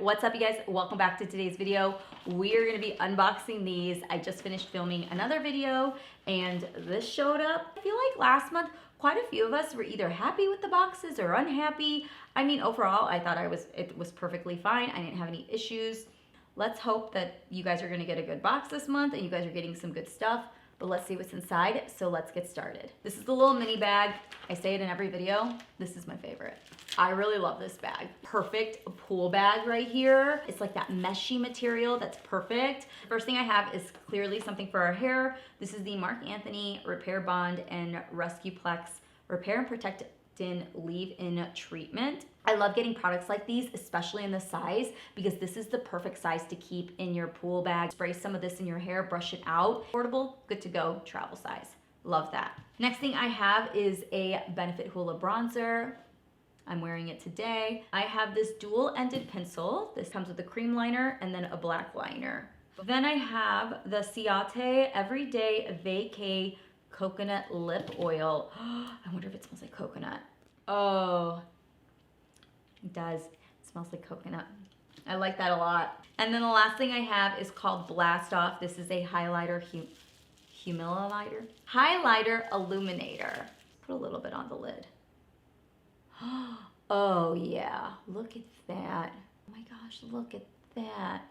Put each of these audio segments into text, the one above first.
What's up, you guys? Welcome back to today's video. We're gonna be unboxing these. I just finished filming another video and this showed up. I feel like last month, quite a few of us were either happy with the boxes or unhappy. I mean, overall, I thought it was perfectly fine. I didn't have any issues. Let's hope that you guys are gonna get a good box this month and you guys are getting some good stuff. But let's see what's inside, so let's get started. This is the little mini bag. I say it in every video. This is my favorite. I really love this bag. Perfect pool bag right here. It's like that meshy material that's perfect. First thing I have is clearly something for our hair. This is the Marc Anthony Repair Bond and Rescue Plex Repair and Protect Leave-In Treatment. I love getting products like these, especially in this size, because this is the perfect size to keep in your pool bag. Spray some of this in your hair, brush it out. Portable, good to go, travel size. Love that. Next thing I have is a Benefit Hoola bronzer. I'm wearing it today. I have this dual-ended pencil. This comes with a cream liner and then a black liner. Then I have the Ciate Everyday Vacay Coconut Lip Oil. I wonder if it smells like coconut. Oh, it does. It smells like coconut. I like that a lot. And then the last thing I have is called Blast Off. This is a highlighter, highlighter illuminator. Put a little bit on the lid. Oh yeah, look at that. Oh my gosh, look at that.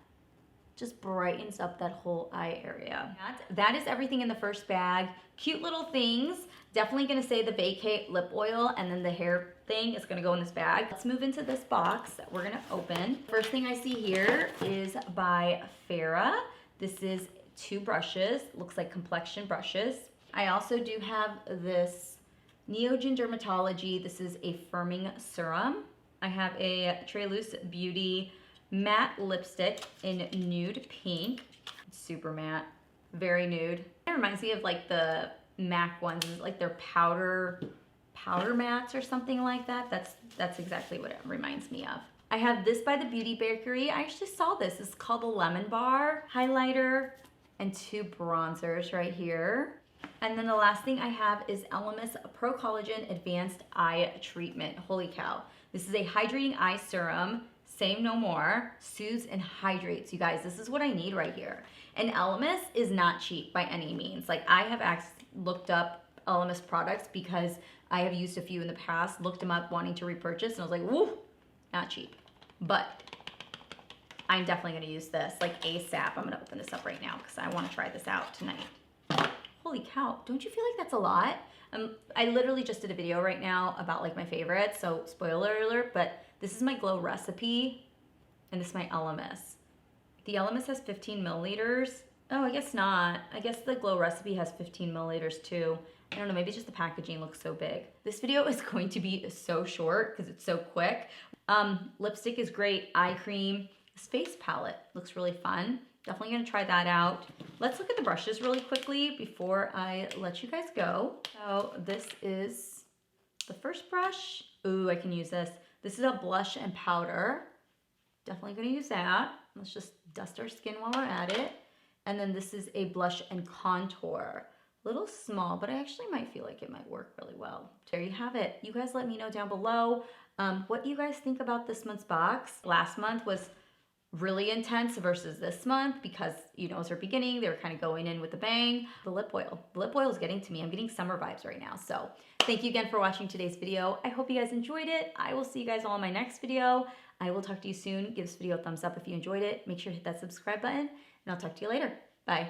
Just brightens up that whole eye area. That is everything in the first bag. Cute little things. Definitely gonna say the Vacay lip oil, and then the hair thing is gonna go in this bag. Let's move into this box that we're gonna open. First thing I see here is by Farah. This is 2 brushes, looks like complexion brushes. I also do have this Neogen Dermatology. This is a firming serum. I have a Treilus Beauty matte lipstick in nude pink. It's super matte, very nude. It reminds me of like the MAC ones, like their powder mattes or something like that. That's exactly what it reminds me of. I have this by the Beauty Bakery. I actually saw this. It's called the Lemon Bar highlighter and 2 bronzers right here. And then the last thing I have is Elemis Pro Collagen Advanced Eye Treatment. Holy cow. This is a hydrating eye serum. Say no more. Soothes and hydrates. You guys, this is what I need right here. And Elemis is not cheap by any means. Like, I have looked up Elemis products because I have used a few in the past, looked them up wanting to repurchase, and I was like, woo, not cheap. But I'm definitely going to use this like ASAP. I'm going to open this up right now because I want to try this out tonight. Holy cow, don't you feel like that's a lot? I literally just did a video right now about like my favorites, so spoiler alert, but this is my Glow recipe, and this is my Elemis. The Elemis has 15 milliliters. Oh, I guess not. I guess the Glow recipe has 15 milliliters too. I don't know, maybe just the packaging looks so big. This video is going to be so short because it's so quick. Lipstick is great, eye cream. This face palette looks really fun. Definitely gonna try that out. Let's look at the brushes really quickly before I let you guys go. So this is the first brush. Ooh, I can use this. This is a blush and powder. Definitely gonna use that. Let's just dust our skin while we're at it. And then this is a blush and contour. A little small, but I actually might feel like it might work really well. There you have it. You guys let me know down below what you guys think about this month's box. Last month was really intense versus this month because, you know, it's our beginning. They were kind of going in with a bang. The lip oil is getting to me. I'm getting summer vibes right now. So thank you again for watching today's video. I hope you guys enjoyed it. I will see you guys all in my next video. I will talk to you soon. Give this video a thumbs up if you enjoyed it. Make sure to hit that subscribe button, and I'll talk to you later. Bye.